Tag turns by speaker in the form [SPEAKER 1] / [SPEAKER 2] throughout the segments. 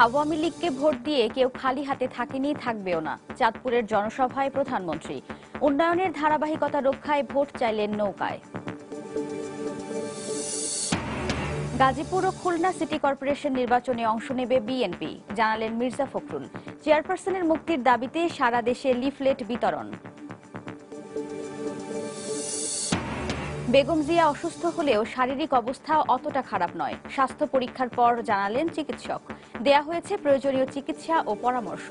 [SPEAKER 1] আওয়ামী লীগকে ভোট দিয়ে কেউ খালি হাতে থাকেনি, থাকবেও না। চাঁদপুরের জনসভায় প্রধানমন্ত্রী উন্নয়নের ধারাবাহিকতা রক্ষায় ভোট চাইলেন নৌকায়। গাজীপুর ও খুলনা সিটি কর্পোরেশন নির্বাচনে অংশ নেবে বিএনপি, জানালেন মির্জা ফখরুল। চেয়ারপারসনের মুক্তির দাবিতে সারা দেশে লিফলেট বিতরণ। বেগম জিয়া অসুস্থ হলেও শারীরিক অবস্থা অতটা খারাপ নয়, স্বাস্থ্য পরীক্ষার পর জানালেন চিকিৎসক। দেয়া হয়েছে প্রয়োজনীয় চিকিৎসা ও পরামর্শ।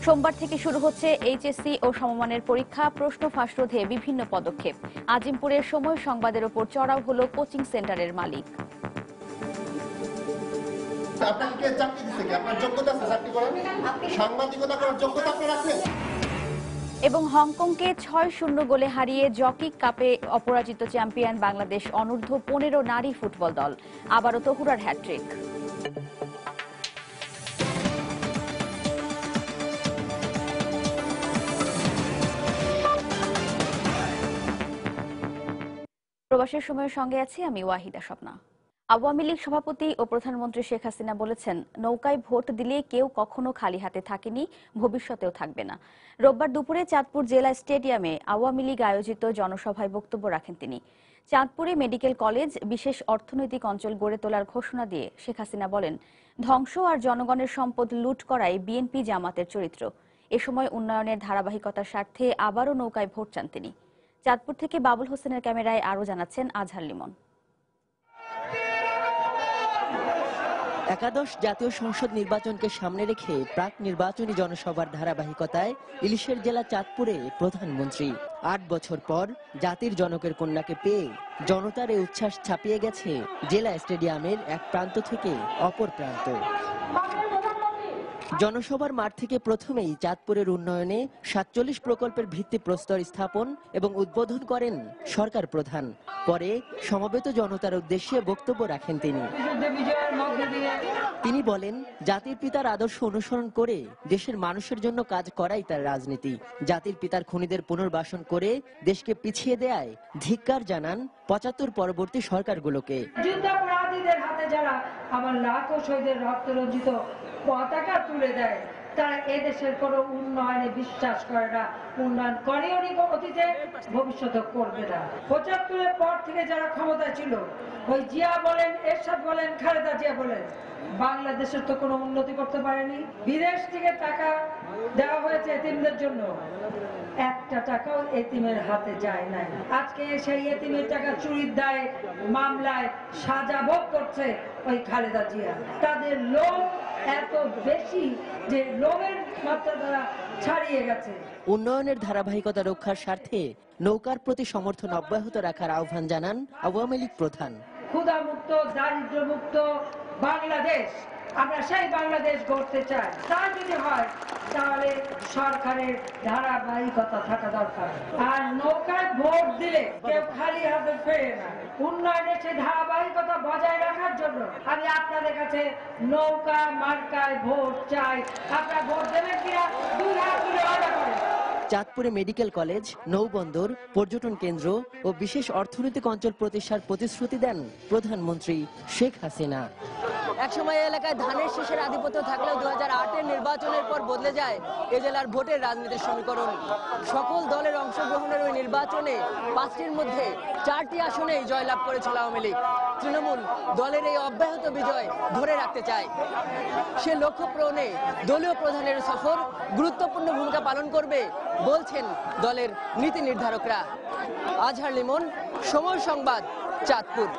[SPEAKER 1] সোমবার থেকে শুরু হচ্ছে এইচএসসি ও সমমানের পরীক্ষা, প্রশ্ন ফাঁস রোধে বিভিন্ন পদক্ষেপ। আজিমপুরের সময় সংবাদের ওপর চড়াও হল কোচিং সেন্টারের মালিক। এবং হংকংকে ৬-০ গোলে হারিয়ে জকি কাপে অপরাজিত চ্যাম্পিয়ন বাংলাদেশ অনূর্ধ্ব ১৫ নারী ফুটবল দল। আবারও তহুরার হ্যাট্রিক। প্রবাসের সময়ের সঙ্গে আছি আমি ওয়াহিদা স্বপ্না। আওয়ামী লীগ সভাপতি ও প্রধানমন্ত্রী শেখ হাসিনা বলেছেন, নৌকায় ভোট দিলে কেউ কখনো খালি হাতে থাকেনি, ভবিষ্যতেও থাকবে না। রোববার দুপুরে চাঁদপুর জেলা স্টেডিয়ামে আওয়ামী লীগ আয়োজিত জনসভায় বক্তব্য রাখেন তিনি। চাঁদপুরে মেডিকেল কলেজ বিশেষ অর্থনৈতিক অঞ্চল গড়ে তোলার ঘোষণা দিয়ে শেখ হাসিনা বলেন, ধ্বংস আর জনগণের সম্পদ লুট করাই বিএনপি জামাতের চরিত্র। এ সময় উন্নয়নের ধারাবাহিকতার স্বার্থে আবারও নৌকায় ভোট চান তিনি। চাঁদপুর থেকে বাবুল হোসেনের ক্যামেরায় আরও জানাচ্ছেন আজহার লিমন।
[SPEAKER 2] একাদশ জাতীয় সংসদ নির্বাচনকে সামনে রেখে প্রাক নির্বাচনী জনসভার ধারাবাহিকতায় ইলিশের জেলা চাঁদপুরে প্রধানমন্ত্রী ৮ বছর পর জাতির জনকের কন্যাকে পেয়ে জনতার এই উচ্ছ্বাস ছাপিয়ে গেছে জেলা স্টেডিয়ামের এক প্রান্ত থেকে অপর প্রান্ত। জনসভার মাঠ থেকে প্রথমেই চাঁদপুরের উন্নয়নে ৪৭ প্রকল্পের ভিত্তিপ্রস্তর স্থাপন এবং উদ্বোধন করেন সরকার প্রধান। পরে সমবেত জনতার উদ্দেশ্যে বক্তব্য রাখেন তিনি বলেন, জাতির পিতার আদর্শ অনুসরণ করে দেশের মানুষের জন্য কাজ করাই তার রাজনীতি। জাতির পিতার খুনিদের পুনর্বাসন করে দেশকে পিছিয়ে দেয়ায় ধিক্কার জানান ৭৫ পরবর্তী সরকারগুলোকে।
[SPEAKER 3] যুদ্ধাপরাধীদের হাতে যারা আমার লাখো শহীদের রক্ত রঞ্জিত পতাকা তুলে দেয়, তারা এদেশের কোনো উন্নয়নে বিশ্বাস করে না, উন্নয়ন করেও নি অতীতে, ভবিষ্যতে করবে না। ৭৫-এর পর থেকে যারা ক্ষমতা ছিল, ওই জিয়া বলেন, এরশাদ বলেন, খালেদা জিয়া বলেন, বাংলাদেশের তো কোনো উন্নতি করতে পারেনি। বিদেশ থেকে টাকা দেওয়া হয়েছে এতিমদের জন্য, একটা টাকাও এতিমের হাতে যায় নাই। আজকে সেই এতিমের টাকা চুরির দায়ে মামলায় সাজা ভোগ করছে ওই খালেদা জিয়া। তাদের লোভ এত বেশি যে লোভের মাত্রা দ্বারা ছাড়িয়ে গেছে।
[SPEAKER 2] উন্নয়নের ধারাবাহিকতা রক্ষার স্বার্থে নৌকার প্রতি সমর্থন অব্যাহত রাখার আহ্বান জানান আওয়ামী লীগ প্রধান।
[SPEAKER 3] ক্ষুধামুক্ত, দারিদ্র্যমুক্ত বাংলাদেশ, আমরা সেই বাংলাদেশ গড়তে চাই। তা যদি হয় তাহলে সরকারের ধারাবাহিকতা থাকা দরকার। আর নৌকায় ভোট দিলে কেউ খালি হাতে ফেরে না। উন্নয়নের সেই ধারাবাহিকতা বজায় রাখার জন্য আমি আপনাদের কাছে নৌকা মার্কায় ভোট চাই। আপনারা ভোট দেবেন কিনা ২ হাত তুলে অর্ডার করেন।
[SPEAKER 2] চাঁদপুরে মেডিকেল কলেজ, নৌবন্দর, পর্যটন কেন্দ্র ও বিশেষ অর্থনৈতিক অঞ্চল প্রতিষ্ঠার প্রতিশ্রুতি দেন প্রধানমন্ত্রী শেখ হাসিনা। একসময় এলাকায় ধানের শীষের আধিপত্য থাকলেও ২০০৮-এর নির্বাচনের পর বদলে যায় এ জেলার ভোটের রাজনীতির সমীকরণ। সকল দলের অংশগ্রহণের ওই নির্বাচনে ৫টির মধ্যে ৪টি আসনেই জয়লাভ করেছিল আওয়ামী লীগ। তৃণমূল দলের এই অব্যাহত বিজয় ধরে রাখতে চায়। সে লক্ষ্য পূরণে দলীয় প্রধানের সফর গুরুত্বপূর্ণ ভূমিকা পালন করবে বলছেন দলের নীতি নির্ধারকরা। আজহার লিমন, সময় সংবাদ, চাঁদপুর।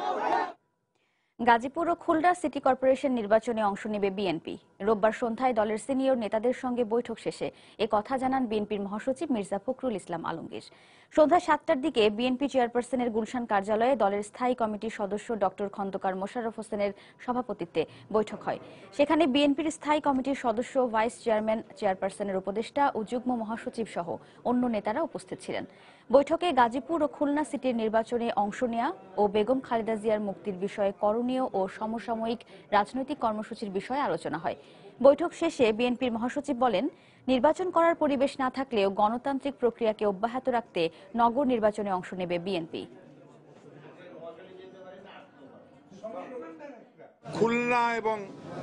[SPEAKER 1] গাজীপুর ও খুলনা সিটি কর্পোরেশন নির্বাচনে অংশ নেবে বিএনপি। রোববার সন্ধ্যায় দলের সিনিয়র নেতাদের সঙ্গে বৈঠক শেষে এ কথা জানান বিএনপির মহাসচিব মির্জা ফখরুল ইসলাম আলমগীর। সন্ধ্যা ৭টার দিকে বিএনপি চেয়ারপারসনের গুলশান কার্যালয়ে দলের স্থায়ী কমিটির সদস্য ডক্টর খন্দকার মোশাররফ হোসেনের সভাপতিত্বে বৈঠক হয়। সেখানে বিএনপির স্থায়ী কমিটির সদস্য, ভাইস চেয়ারম্যান, চেয়ারপারসনের উপদেষ্টা ও যুগ্ম মহাসচিব সহ অন্য নেতারা উপস্থিত ছিলেন। বৈঠকে গাজীপুর ও খুলনা সিটির নির্বাচনে অংশ নেওয়া ও বেগম খালেদা জিয়ার মুক্তির বিষয়ে করণীয় ও সমসাময়িক রাজনৈতিক কর্মসূচির বিষয়ে আলোচনা হয়। বৈঠক শেষে বিএনপির মহাসচিব বলেন, নির্বাচন করার পরিবেশ না থাকলেও গণতান্ত্রিক প্রক্রিয়াকে অব্যাহত রাখতে নগর নির্বাচনে অংশ নেবে বিএনপি।
[SPEAKER 4] খুলনা এবং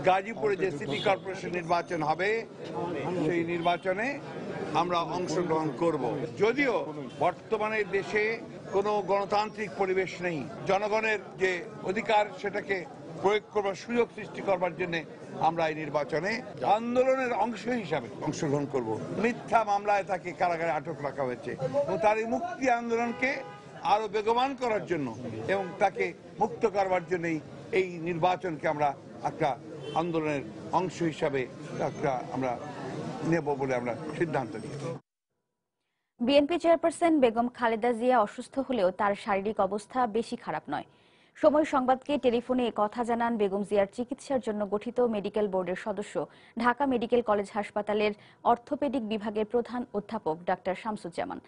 [SPEAKER 4] গাজীপুরে যে সিটি কর্পোরেশন নির্বাচন হবে সেই নির্বাচনে আমরা অংশগ্রহণ করব। যদিও বর্তমানে দেশে কোনো গণতান্ত্রিক পরিবেশ নেই, জনগণের যে অধিকার সেটাকে প্রয়োগ করবার সুযোগ সৃষ্টি করবার জন্য আমরা এই নির্বাচনে আন্দোলনের অংশ হিসাবে অংশগ্রহণ করব। মিথ্যা মামলায় তাকে কারাগারে আটক রাখা হয়েছে এবং তার এই মুক্তি আন্দোলনকে আরো বেগবান করার জন্য এবং তাকে মুক্ত করবার জন্যই এই নির্বাচনকে আমরা একটা আন্দোলনের অংশ হিসাবে আমরা নেব বলে আমরা সিদ্ধান্ত নিয়েছি।
[SPEAKER 1] বিএনপি চেয়ারপারসন বেগম খালেদা জিয়া অসুস্থ হলেও তার শারীরিক অবস্থা বেশি খারাপ নয়। সময় সংবাদকে টেলিফোনে কথা জানান বেগম জিয়ার চিকিৎসার জন্য গঠিত মেডিকেল বোর্ডের সদস্য, ঢাকা মেডিকেল কলেজ হাসপাতালের অর্থোপেডিক বিভাগের প্রধান অধ্যাপক ডাক্তার শামসুজ্জামান।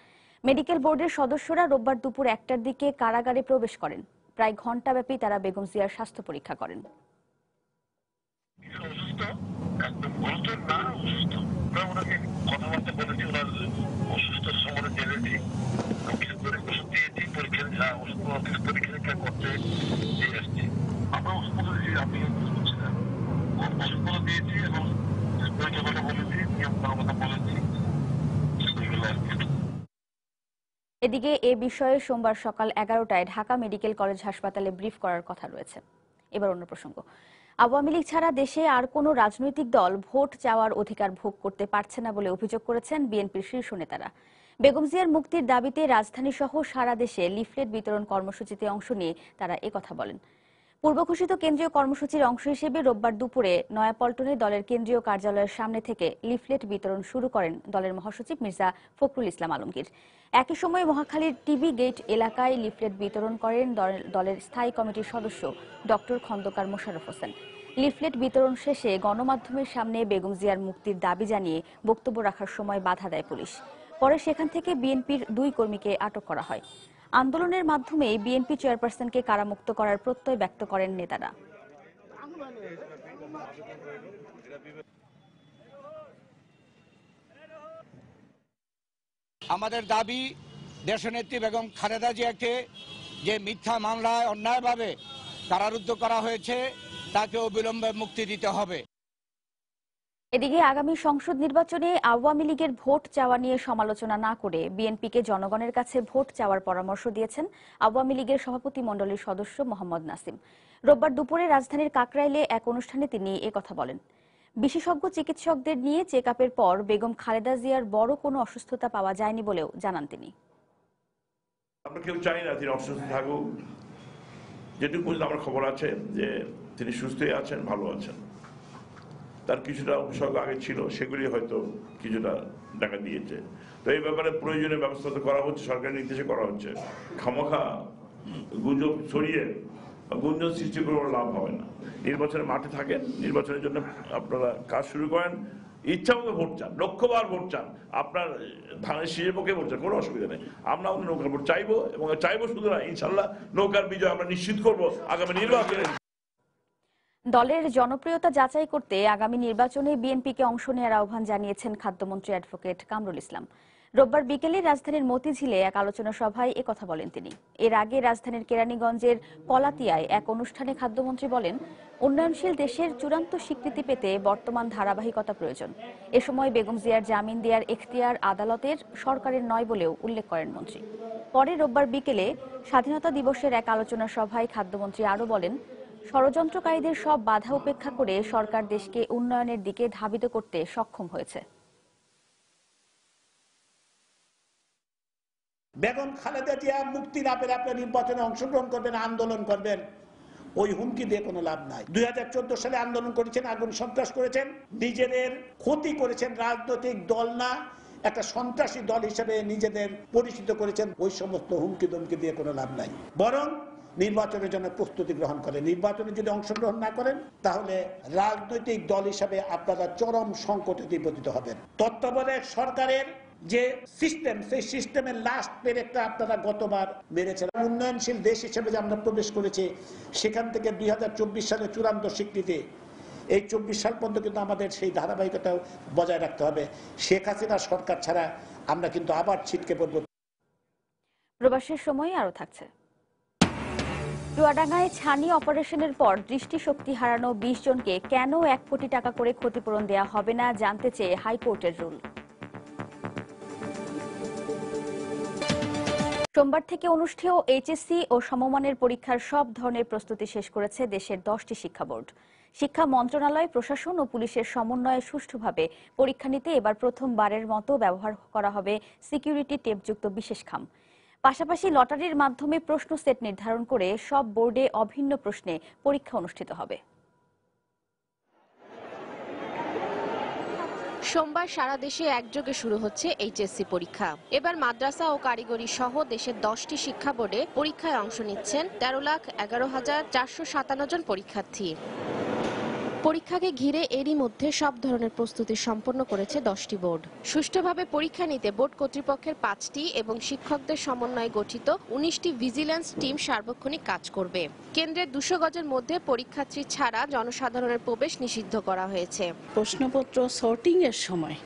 [SPEAKER 1] মেডিকেল বোর্ডের সদস্যরা রোববার দুপুর 1টার দিকে কারাগারে প্রবেশ করেন। প্রায় ঘণ্টাব্যাপী তারা বেগম জিয়ার স্বাস্থ্য পরীক্ষা করেন। এদিকে এ বিষয়ে সোমবার সকাল 11টায় ঢাকা মেডিকেল কলেজ হাসপাতালে ব্রিফ করার কথা রয়েছে। এবার অন্য প্রসঙ্গ। আওয়ামী লীগ ছাড়া দেশে আর কোনো রাজনৈতিক দল ভোট চাওয়ার অধিকার ভোগ করতে পারছে না বলে অভিযোগ করেছেন বিএনপির শীর্ষ নেতারা। বেগম জিয়ার মুক্তির দাবিতে রাজধানী সহ সারা দেশে লিফলেট বিতরণ কর্মসূচিতে অংশ নিয়ে তারা একথা বলেন। পূর্বঘোষিত কেন্দ্রীয় কর্মসূচির অংশ হিসেবে রোববার দুপুরে নয়াপল্টনে দলের কেন্দ্রীয় কার্যালয়ের সামনে থেকে লিফলেট বিতরণ শুরু করেন দলের মহাসচিব মির্জা ফখরুল ইসলাম আলমগীর। একই সময় মহাখালীর টিবি গেট এলাকায় লিফলেট বিতরণ করেন দলের স্থায়ী কমিটির সদস্য ডক্টর খন্দকার মোশাররফ হোসেন। লিফলেট বিতরণ শেষে গণমাধ্যমের সামনে বেগম জিয়ার মুক্তির দাবি জানিয়ে বক্তব্য রাখার সময় বাধা দেয় পুলিশ। পরে সেখান থেকে বিএনপির 2 কর্মীকে আটক করা হয়। আন্দোলনের মাধ্যমে বিএনপি চেয়ারপারসনকে কারামুক্ত করার প্রত্যয় ব্যক্ত করেন নেতারা।
[SPEAKER 5] আমাদের দাবি, দেশনেত্রী বেগম খালেদা জিয়াকে যে মিথ্যা মামলায় অন্যায়ভাবে কারারুদ্ধ করা হয়েছে তাকে অবিলম্বে মুক্তি দিতে হবে।
[SPEAKER 1] এদিকে আগামী সংসদ নির্বাচনে আওয়ামী লীগের ভোট চাওয়া নিয়ে সমালোচনা না করে বিএনপিকে জনগণের কাছে ভোট চাওয়ার পরামর্শ দিয়েছেন আওয়ামী লীগের সভাপতি মণ্ডলীর সদস্য মোহাম্মদ নাসিম। রোববার দুপুরে রাজধানীর কাকরাইলে এক অনুষ্ঠানে তিনি একথা বলেন। বিশেষজ্ঞ চিকিৎসকদের নিয়ে চেকআপের পর বেগম খালেদা জিয়ার বড় কোনো অসুস্থতা পাওয়া যায়নি বলেও জানান তিনি।
[SPEAKER 6] আমরা কেউ চাই না তিনি অসুস্থ থাকুক, যেটুকু আমার খবর আছে যে তিনি সুস্থই আছেন, ভালো আছেন। তার কিছুটা উপসর্গ আগে ছিল, সেগুলি হয়তো কিছুটা দেখা দিয়েছে। তো এই ব্যাপারে প্রয়োজনীয় ব্যবস্থা তো করা হচ্ছে, সরকারের নির্দেশে করা হচ্ছে। খামোখা গুজব ছড়িয়ে গুঞ্জন সৃষ্টি করে লাভ হবে না। নির্বাচনের মাঠে থাকেন, নির্বাচনের জন্য আপনারা কাজ শুরু করেন, ইচ্ছা মতো ভোট চান, লক্ষ্যবার ভোট চান, আপনার ধানের শীষের পক্ষে ভোট চান, কোনো অসুবিধা নেই। আমরা আমাদের নৌকার ভোট চাইবো এবং চাইবো শুধু না, ইনশাল্লাহ নৌকার বিজয় আমরা নিশ্চিত করবো আগামী নির্বাচনে।
[SPEAKER 1] দলের জনপ্রিয়তা যাচাই করতে আগামী নির্বাচনে বিএনপিকে অংশ নেওয়ার আহ্বান জানিয়েছেন খাদ্যমন্ত্রী অ্যাডভোকেট কামরুল ইসলাম। রোববার বিকেলে রাজধানীর মতিঝিলে এক আলোচনা সভায় একথা বলেন তিনি। এর আগে রাজধানীর কেরানীগঞ্জের কলাতিয়ায় এক অনুষ্ঠানে খাদ্যমন্ত্রী বলেন, উন্নয়নশীল দেশের চূড়ান্ত স্বীকৃতি পেতে বর্তমান ধারাবাহিকতা প্রয়োজন। এ সময় বেগম জিয়ার জামিন দেওয়ার এখতিয়ার আদালতের, সরকারের নয় বলেও উল্লেখ করেন মন্ত্রী। পরে রোববার বিকেলে স্বাধীনতা দিবসের এক আলোচনা সভায় খাদ্যমন্ত্রী আরও বলেন, ষড়যন্ত্রকারীদের সব বাধা উপেক্ষা করে সরকার দেশকে উন্নয়নের দিকে ধাবিত করতে সক্ষম হয়েছে।
[SPEAKER 7] বেগম খালেদা জিয়া মুক্তি না পেলে আপনি নির্বাচনে অংশগ্রহণ করবেন, আন্দোলন করবেন, ওই হুমকি দিয়ে কোনো লাভ নাই। 2014 সালে আন্দোলন করেছেন, আগুন সন্ত্রাস করেছেন, নিজেদের ক্ষতি করেছেন, রাজনৈতিক দল না একটা সন্ত্রাসী দল হিসেবে নিজেদের পরিচিত করেছেন। ওই সমস্ত হুমকি দমকি দিয়ে কোনো লাভ নাই। বরং নির্বাচনের জন্য প্রস্তুতি গ্রহণ করেন। নির্বাচনে যদি অংশগ্রহণ না করেন তাহলে রাজনৈতিক দল হিসাবে আপনারা চরম সংকটে নিপতিত হবেন। তত্ত্বাবধায়ক সরকারের যে সিস্টেম, সেই সিস্টেমের লাস্ট পেরেকটা আপনারা গতবার মেরেছেন। উন্নয়নশীল দেশ হিসেবে যে আমরা প্রবেশ করেছি, সেখান থেকে 2024 সালে চূড়ান্ত স্বীকৃতি, এই 24 সাল পর্যন্ত কিন্তু আমাদের সেই ধারাবাহিকতা বজায় রাখতে হবে। শেখ হাসিনা সরকার ছাড়া আমরা কিন্তু আবার ছিটকে পড়ব।
[SPEAKER 1] প্রবাসের সময় আরো থাকছে। চুয়াডাঙ্গায় ছানি অপারেশনের পর দৃষ্টিশক্তি হারানো ২০ জনকে কেন ১ কোটি টাকা করে ক্ষতিপূরণ দেয়া হবে না জানতে চেয়ে হাইকোর্টের রুল। সোমবার থেকে অনুষ্ঠেয় এইচএসসি ও সমমানের পরীক্ষার সব ধরনের প্রস্তুতি শেষ করেছে দেশের 10টি শিক্ষা বোর্ড। শিক্ষা মন্ত্রণালয়, প্রশাসন ও পুলিশের সমন্বয়ে সুষ্ঠুভাবে পরীক্ষা নিতে এবার প্রথমবারের মতো ব্যবহার করা হবে সিকিউরিটি টেপযুক্ত বিশেষ খাম। পাশাপাশি লটারির মাধ্যমে প্রশ্ন সেট নির্ধারণ করে সব বোর্ডে অভিন্ন প্রশ্নে পরীক্ষা অনুষ্ঠিত হবে।
[SPEAKER 8] সোমবার সারা দেশে একযোগে শুরু হচ্ছে এইচএসসি পরীক্ষা। এবার মাদ্রাসা ও কারিগরি সহ দেশের 10টি শিক্ষা বোর্ডে পরীক্ষায় অংশ নিচ্ছেন 13,11,457 জন পরীক্ষার্থী। পরীক্ষাকে ঘিরে এরই মধ্যে সব ধরনের প্রস্তুতি সম্পন্ন করেছে 10টি বোর্ড। সুষ্ঠুভাবে পরীক্ষা নিতে বোর্ড কর্তৃপক্ষের 5টি এবং শিক্ষকদের সমন্বয়ে গঠিত 19টি ভিজিল্যান্স টিম সার্বক্ষণিক কাজ করবে। কেন্দ্রের 200 গজের মধ্যে পরীক্ষার্থী ছাড়া জনসাধারণের প্রবেশ নিষিদ্ধ করা হয়েছে।
[SPEAKER 9] প্রশ্নপত্র সর্টিং এর সময়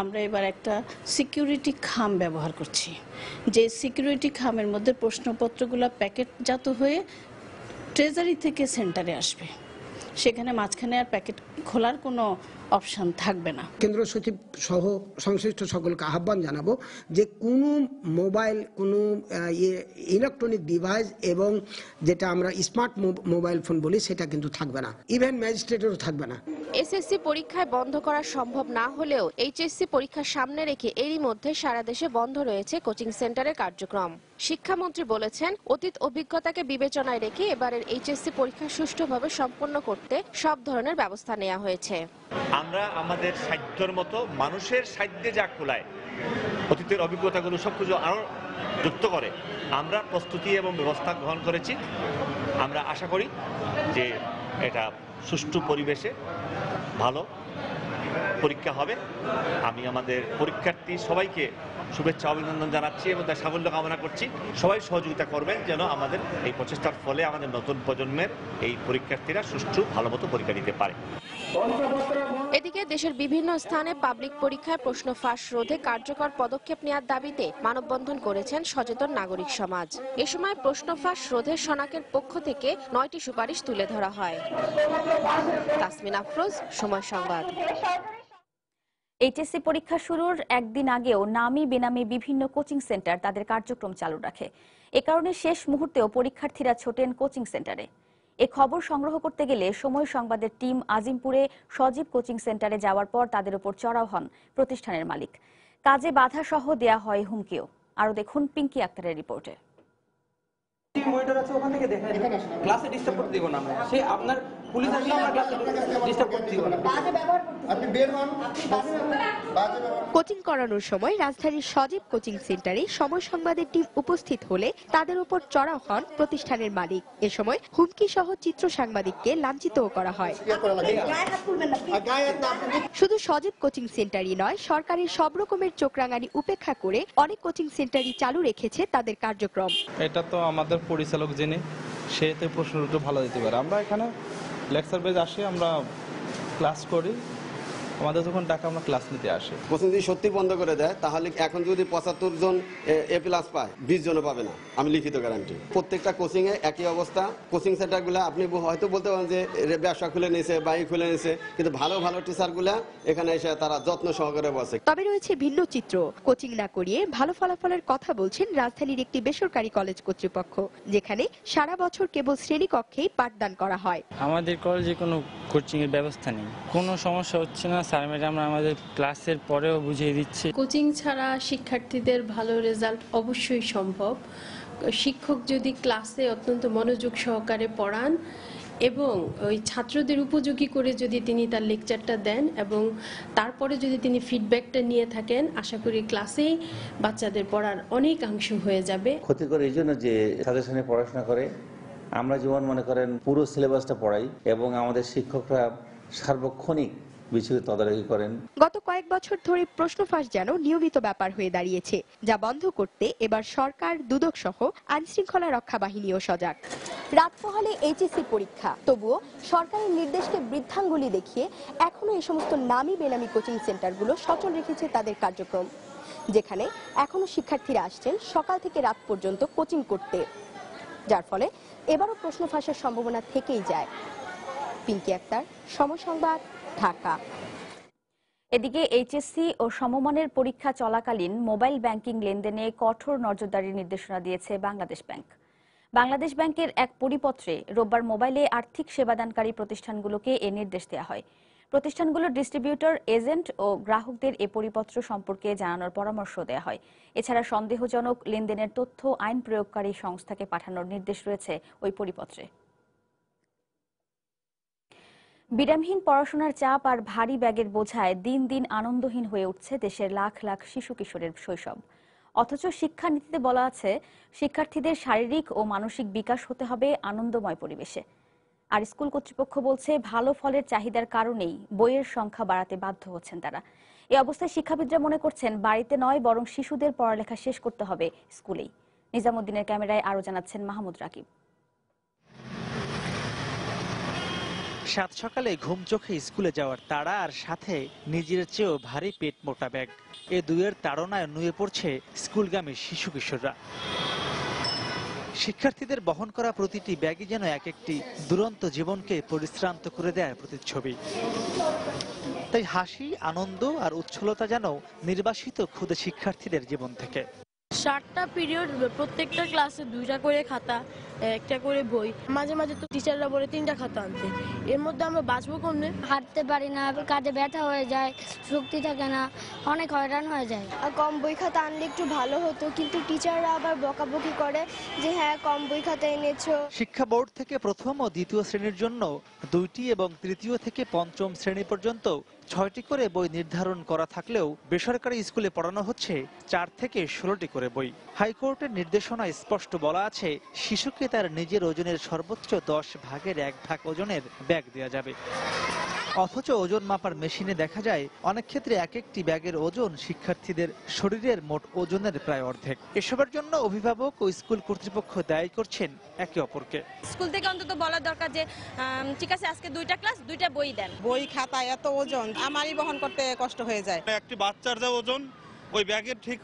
[SPEAKER 9] আমরা এবার একটা সিকিউরিটি খাম ব্যবহার করছি, যে সিকিউরিটি খামের মধ্যে প্রশ্নপত্রগুলো প্যাকেটজাত হয়ে ট্রেজারি থেকে সেন্টারে আসবে। সেখানে মাঝখানে আর প্যাকেট খোলার কোনো অপশন থাকবে না।
[SPEAKER 10] কেন্দ্র সচিব সহ সংশ্লিষ্ট সকলকে আহ্বান জানাবো যে কোনো মোবাইল, কোনো ইলেকট্রনিক ডিভাইস এবং যেটা আমরা স্মার্ট মোবাইল ফোন বলি সেটা কিন্তু থাকবে না, ইভেন ম্যাজিস্ট্রেটেরও থাকবে না।
[SPEAKER 8] এসএসসি পরীক্ষায় বন্ধ করা সম্ভব না হলেও এইচএসসি পরীক্ষার সামনে রেখে এরই মধ্যে সারা দেশে বন্ধ রয়েছে কোচিং সেন্টারের কার্যক্রম। শিক্ষামন্ত্রী বলেছেন, অতীত অভিজ্ঞতাকে বিবেচনায় রেখে এবারের এইচএসসি পরীক্ষা সুষ্ঠুভাবে সম্পন্ন করতে সব ধরনের ব্যবস্থা নেওয়া হয়েছে।
[SPEAKER 11] আমরা আমাদের সাধ্যের মতো মানুষের সাধ্যে যা কুলায় অতীতের অভিজ্ঞতাগুলো সবকিছু আরো যুক্ত করে আমরা প্রস্তুতি এবং ব্যবস্থা গ্রহণ করেছি। আমরা আশা করি যে এটা সুষ্ঠু পরিবেশে ভালো পরীক্ষা হবে। আমি আমাদের পরীক্ষার্থী সবাইকে শুভেচ্ছা অভিনন্দন জানাচ্ছি এবং তার সাফল্য কামনা করছি। সবাই সহযোগিতা করবেন যেন আমাদের এই প্রচেষ্টার ফলে আমাদের নতুন প্রজন্মের এই পরীক্ষার্থীরা সুষ্ঠু ভালো মতো পরীক্ষা দিতে পারে।
[SPEAKER 8] এদিকে দেশের বিভিন্ন স্থানে পাবলিক পরীক্ষায় প্রশ্ন ফাঁস রোধে কার্যকর পদক্ষেপ নেওয়ার দাবিতে মানববন্ধন করেছেন সচেতন নাগরিক সমাজ। এ সময় প্রশ্ন ফাঁস রোধে সনাকের পক্ষ থেকে 9টি সুপারিশ তুলে ধরা হয়। তাসমিন আফরোজ, সময় সংবাদ।
[SPEAKER 1] এইচএসসি পরীক্ষা শুরুর একদিন আগেও নামি বেনামি বিভিন্ন কোচিং সেন্টার তাদের কার্যক্রম চালু রাখে। এ কারণে শেষ মুহূর্তেও পরীক্ষার্থীরা ছোটেন কোচিং সেন্টারে। এ খবর সংগ্রহ করতে গেলে সময় সংবাদের টিম আজিমপুরে সজীব কোচিং সেন্টারে যাওয়ার পর তাদের উপর চড়াও হন প্রতিষ্ঠানের মালিক। কাজে বাধা সহ দেয়া হয় হুমকিও। আরো দেখুন পিঙ্কি আক্তারের রিপোর্টে।
[SPEAKER 12] মনিটর আছে, ওখান থেকে দেখেন, ক্লাসে ডিস্টার্ব করতে দিব না আমরা। সে আপনার পুলিশ আসলে আমরা ক্লাসে ডিস্টার্ব করতে দিব না। আপনি বের হন।
[SPEAKER 13] কোচিং করানোর সময় রাজধানীর সজীব কোচিং সেন্টারে সময় সংবাদের টিম উপস্থিত হলে তাদের উপর চড়াও হন প্রতিষ্ঠানের মালিক। এ সময় হুমকি সহ চিত্র সাংবাদিককে লাঞ্ছিতও করা হয়। শুধু সজীব কোচিং সেন্টারই নয়, সরকারের সব রকমের চোখরাঙানি উপেক্ষা করে অনেক কোচিং সেন্টারই চালু রেখেছে তাদের কার্যক্রম।
[SPEAKER 14] এটা তো আমাদের পরিচালক জেনে সেতে প্রশ্ন ভালো দিতে পারে। আমরা এখানে লেকচার বেজ আসি, আমরা ক্লাস করি, আমাদের যখন টাকা আমরা ক্লাস নিতে আসি।
[SPEAKER 15] কোচিং যদি সত্যি বন্ধ করে দেয় তাহলে এখন যদি 75 জন A+ পায় 20 জনও পাবে না, আমি লিখিত গ্যারান্টি। প্রত্যেকটা কোচিং এ একই অবস্থা। কোচিং সেন্টারগুলো আপনি হয়তো বলতে পারেন যে ব্যবসা খুলে নিয়েছে, বাইক খুলে নিয়েছে, কিন্তু ভালো ভালো টিচারগুলা এখানে এসে তারা যত্ন সহকারে বসে।
[SPEAKER 13] তবে রয়েছে ভিন্ন চিত্র। কোচিং না করিয়ে ভালো ফলাফলের কথা বলছেন রাজধানীর একটি বেসরকারি কলেজ কর্তৃপক্ষ, যেখানে সারা বছর কেবল শ্রেণীকক্ষেই পাঠদান করা হয়।
[SPEAKER 16] আমাদের কলেজে কোনো কোচিং এর ব্যবস্থা নেই, কোনো সমস্যা হচ্ছে না। স্যার ম্যাডাম আমাদের ক্লাসের পরেও বুঝিয়ে দিচ্ছে।
[SPEAKER 17] কোচিং ছাড়া শিক্ষার্থীদের ভালো রেজাল্ট অবশ্যই সম্ভব। শিক্ষক যদি ক্লাসে অত্যন্ত মনোযোগ সহকারে পড়ান এবং ওই ছাত্রদের উপযোগী করে যদি তিনি তার লেকচারটা দেন এবং তারপরে যদি তিনি ফিডব্যাকটা নিয়ে থাকেন, আশা করি ক্লাসেই বাচ্চাদের পড়ার অনেকাংশ হয়ে যাবে।
[SPEAKER 18] ক্ষতিকর এই জন্য যে সাজেশনে পড়াশোনা করে আমরা যেমন মনে করেন পুরো সিলেবাসটা পড়াই এবং আমাদের শিক্ষকরা সার্বক্ষণিক বিষয়ে তদারকি করেন।
[SPEAKER 13] গত কয়েক বছর ধরে প্রশ্ন ফাঁস যেন নিয়মিত ব্যাপার হয়ে দাঁড়িয়েছে, যা বন্ধ করতে এবার সরকার, দুদক সহ আইন শৃঙ্খলা রক্ষা বাহিনীও সজাগ। রাত পোহালে এইচএসসি পরীক্ষা, তবুও সরকারের নির্দেশকে বৃদ্ধাঙ্গুলি দেখিয়ে এখনো এই সমস্ত নামি বেনামি কোচিং সেন্টারগুলো সচল রেখেছে তাদের কার্যক্রম, যেখানে এখনো শিক্ষার্থীরা আসছেন সকাল থেকে রাত পর্যন্ত কোচিং করতে। যার ফলে এবারও প্রশ্ন ফাঁসের সম্ভাবনা থেকেই যায়। পিঙ্কি আক্তার, সময় সংবাদ, ঢাকা।
[SPEAKER 1] এদিকে এইচএসসি ও সমমানের পরীক্ষা চলাকালীন মোবাইল ব্যাংকিং লেনদেনে কঠোর নজরদারির নির্দেশনা দিয়েছে বাংলাদেশ ব্যাংক। বাংলাদেশ ব্যাংকের এক পরিপত্রে রোববার মোবাইলে আর্থিক সেবাদানকারী প্রতিষ্ঠানগুলোকে এ নির্দেশ দেওয়া হয়। প্রতিষ্ঠানগুলোর ডিস্ট্রিবিউটর, এজেন্ট ও গ্রাহকদের এ পরিপত্র সম্পর্কে জানানোর পরামর্শ দেওয়া হয়। এছাড়া সন্দেহজনক লেনদেনের তথ্য আইন প্রয়োগকারী সংস্থাকে পাঠানোর নির্দেশ রয়েছে ওই পরিপত্রে। বিরামহীন পড়াশোনার চাপ আর ভারী ব্যাগের বোঝায় দিন দিন আনন্দহীন হয়ে উঠছে দেশের লাখ লাখ শিশু কিশোরের শৈশব। অথচ শিক্ষানীতিতে বলা আছে শিক্ষার্থীদের শারীরিক ও মানসিক বিকাশ হতে হবে আনন্দময় পরিবেশে। আর স্কুল কর্তৃপক্ষ বলছে ভালো ফলের চাহিদার কারণেই বইয়ের সংখ্যা বাড়াতে বাধ্য হচ্ছেন তারা। এই অবস্থায় শিক্ষাবিদরা মনে করছেন বাড়িতে নয় বরং শিশুদের পড়ালেখা শেষ করতে হবে স্কুলেই। নিজামুদ্দিনের ক্যামেরায় আরো জানাচ্ছেন মাহমুদ রাকিব।
[SPEAKER 19] সাত সকালে ঘুম চোখে স্কুলে যাওয়ার তাড়া আর সাথে নিজের চেয়েও ভারী পেট মোটা ব্যাগ, এ দুয়ের তাড়নায় নুয়ে পড়ছে স্কুলগামী শিশু কিশোররা। শিক্ষার্থীদের বহন করা প্রতিটি ব্যাগই যেন এক একটি দুরন্ত জীবনকে পরিশ্রান্ত করে দেয় প্রতিচ্ছবি। তাই হাসি, আনন্দ আর উচ্ছলতা যেন নির্বাসিত ক্ষুদে শিক্ষার্থীদের জীবন থেকে।
[SPEAKER 20] 7টা পিরিয়ড, প্রত্যেকটা ক্লাসে 2টা করে খাতা, একটা করে বই। মাঝে মাঝে তো টিচাররা বলে 3টা খাতা আনতে। এর মধ্যে আমরা বাঁচবো কমনে?
[SPEAKER 21] হাঁটতে পারি না, কাঁধে ব্যথা হয়ে যায়, শক্তি থাকে না, অনেক হয়রান হয়ে যায়।
[SPEAKER 22] আর কম বই খাতা আনলে একটু ভালো হতো, কিন্তু টিচাররা আবার বকাবকি করে যে হ্যাঁ কম বই খাতা এনেছো।
[SPEAKER 19] শিক্ষা বোর্ড থেকে প্রথম ও দ্বিতীয় শ্রেণীর জন্য 2টি এবং তৃতীয় থেকে পঞ্চম শ্রেণী পর্যন্ত 6টি করে বই নির্ধারণ করা থাকলেও বেসরকারি স্কুলে পড়ানো হচ্ছে 4 থেকে 16টি করে বই। হাইকোর্টের নির্দেশনায় স্পষ্ট বলা আছে শিশুকে তার নিজের ওজনের সর্বোচ্চ 10 ভাগের 1 ভাগ ওজনের ব্যাগ দেওয়া যাবে। অথচ ওজন মাপার মেশিনে দেখা যায় অনেক ক্ষেত্রে এক একটি ব্যাগের ওজন শিক্ষার্থীদের শরীরের মোট ওজনের প্রায় অর্ধেক। এসবের জন্য অভিভাবক ও স্কুল কর্তৃপক্ষ দায়ী করছেন একে অপরকে।
[SPEAKER 23] স্কুল থেকে অন্তত বলা দরকার যে ঠিক আছে আজকে 2টা ক্লাস 2টা বই দেন।
[SPEAKER 24] বই খাতা এত ওজন আমারই বহন করতে কষ্ট হয়ে যায়।
[SPEAKER 25] একটি বাচ্চার যা ওজন ওই ব্যাগের ঠিক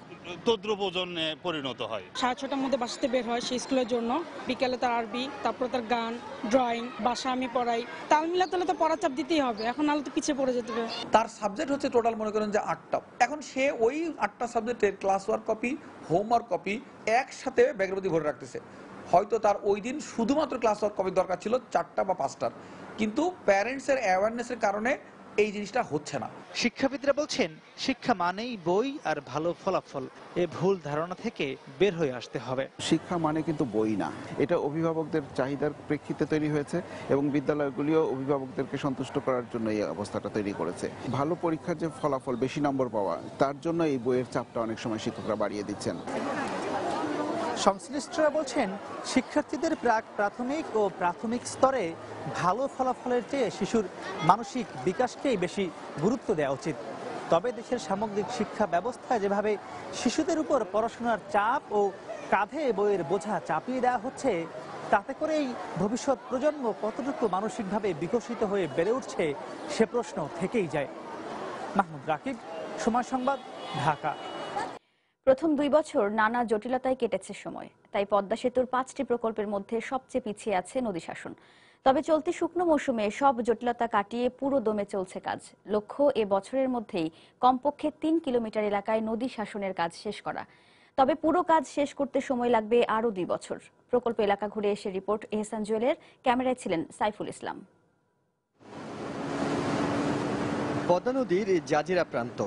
[SPEAKER 25] তদ্রুপ ওজনে পরিণত হয়।
[SPEAKER 26] 6:30টার মধ্যে বাসাতে বের হয় সেই স্কুলের জন্য, বিকেলে তার আরবি, তারপর তার গান, ড্রয়িং, বাসা আমি পড়াই। তাল মিলাতে হলে তো পড়া চাপ দিতেই হবে, এখন নাহলে তো পিছিয়ে পড়ে যেতে হবে।
[SPEAKER 27] তার সাবজেক্ট হচ্ছে টোটাল মনে করেন যে 8টা। এখন সে ওই 8টা সাবজেক্টের class work copy, homework copy একসাথে ব্যাগের মধ্যে ভরে রাখতেছে। হয়তো তার ওই দিন শুধুমাত্র ক্লাস ওয়ার্ক কপির দরকার ছিল 4টা বা 5টার, কিন্তু প্যারেন্টসের অ্যাওয়ারনেসের কারণে এই জিনিসটা হচ্ছে না।
[SPEAKER 19] শিক্ষাবিদরা বলছেন শিক্ষা মানেই বই আর ভালো ফলাফল, এ ভুল ধারণা থেকে বের হয়ে আসতে হবে।
[SPEAKER 28] শিক্ষা মানে কিন্তু বই না, এটা অভিভাবকদের চাহিদার প্রেক্ষিতে তৈরি হয়েছে এবং বিদ্যালয়গুলিও অভিভাবকদেরকে সন্তুষ্ট করার জন্য এই অবস্থাটা তৈরি করেছে। ভালো পরীক্ষার যে ফলাফল, বেশি নম্বর পাওয়া, তার জন্য এই বইয়ের চাপটা অনেক সময় শিক্ষকরা বাড়িয়ে দিচ্ছেন।
[SPEAKER 19] সংশ্লিষ্টরা বলছেন শিক্ষার্থীদের প্রাথমিক ও প্রাথমিক স্তরে ভালো ফলাফলের চেয়ে শিশুর মানসিক বিকাশকেই বেশি গুরুত্ব দেওয়া উচিত। তবে দেশের সামগ্রিক শিক্ষা ব্যবস্থায় যেভাবে শিশুদের উপর পড়াশোনার চাপ ও কাঁধে বইয়ের বোঝা চাপিয়ে দেওয়া হচ্ছে, তাতে করেই ভবিষ্যৎ প্রজন্ম কতটুকু মানসিকভাবে বিকশিত হয়ে বেড়ে উঠছে সে প্রশ্ন থেকেই যায়। মাহমুদ রাকিব, সময় সংবাদ, ঢাকা।
[SPEAKER 1] প্রথম 2 বছর নানা জটিলতায় কেটেছে সময়, তাই পদ্মা সেতুর 5টি প্রকল্পের মধ্যে সবচেয়ে পিছিয়ে আছে নদী শাসন। তবে চলতি শুকনো মৌসুমে সব জটিলতা কাটিয়ে পুরো দমে চলছে কাজ। লক্ষ্য এ বছরের মধ্যেই কমপক্ষে 3 কিলোমিটার এলাকায় নদী শাসনের কাজ শেষ করা। তবে পুরো কাজ শেষ করতে সময় লাগবে আরও 2 বছর। প্রকল্প এলাকা ঘুরে এসে রিপোর্ট এহসান জুয়েলের, ক্যামেরায় ছিলেন সাইফুল ইসলাম।
[SPEAKER 29] পদ্মা নদীর জাজিরা প্রান্ত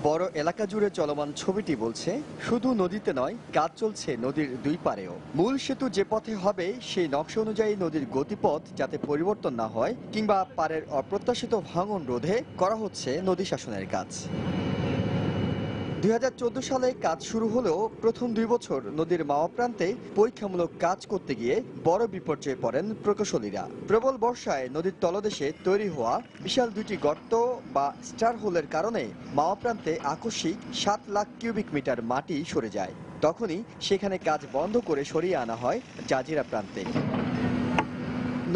[SPEAKER 29] বড় এলাকা জুড়ে চলমান ছবিটি বলছে শুধু নদীতে নয়, কাজ চলছে নদীর 2 পারেও। মূল সেতু যে পথে হবে সেই নকশা অনুযায়ী নদীর গতিপথ যাতে পরিবর্তন না হয় কিংবা পারের অপ্রত্যাশিত ভাঙন রোধে করা হচ্ছে নদী শাসনের কাজ। 2014 সালে কাজ শুরু হলেও প্রথম 2 বছর নদীর মাওয়া প্রান্তে পরীক্ষামূলক কাজ করতে গিয়ে বড় বিপর্যয়ে পড়েন প্রকৌশলীরা। প্রবল বর্ষায় নদীর তলদেশে তৈরি হওয়া বিশাল 2টি গর্ত বা স্টার হোলের কারণে মাওয়া প্রান্তে আকস্মিক 7 লাখ কিউবিক মিটার মাটি সরে যায়। তখনই সেখানে কাজ বন্ধ করে সরিয়ে আনা হয় জাজিরা প্রান্তে।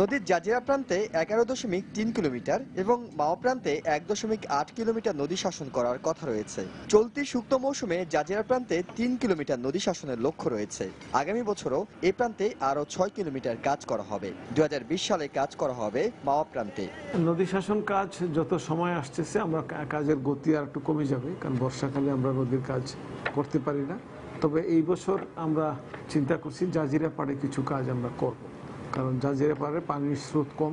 [SPEAKER 29] নদীর জাজিরা প্রান্তে 11.3 কিলোমিটার এবং মাওয়া প্রান্তে 1.8 কিলোমিটার নদী শাসন করার কথা রয়েছে। চলতি শুকনো মৌসুমে জাজিরা প্রান্তে 3 কিলোমিটার নদী শাসনের লক্ষ্য রয়েছে। আগামী বছরও এ প্রান্তে আরও 6 কিলোমিটার কাজ করা হবে। 2020 সালে কাজ করা হবে মাওয়া প্রান্তে।
[SPEAKER 2] নদী শাসন কাজ যত সময় আসতেছে আমরা কাজের গতি আর একটু কমে যাবে, কারণ বর্ষাকালে আমরা নদীর কাজ করতে পারি না। তবে এই বছর আমরা চিন্তা করছি জাজিরা পাড়ে কিছু কাজ আমরা করব, কারণ জাজিরা পাড়ে পানির স্রোত কম।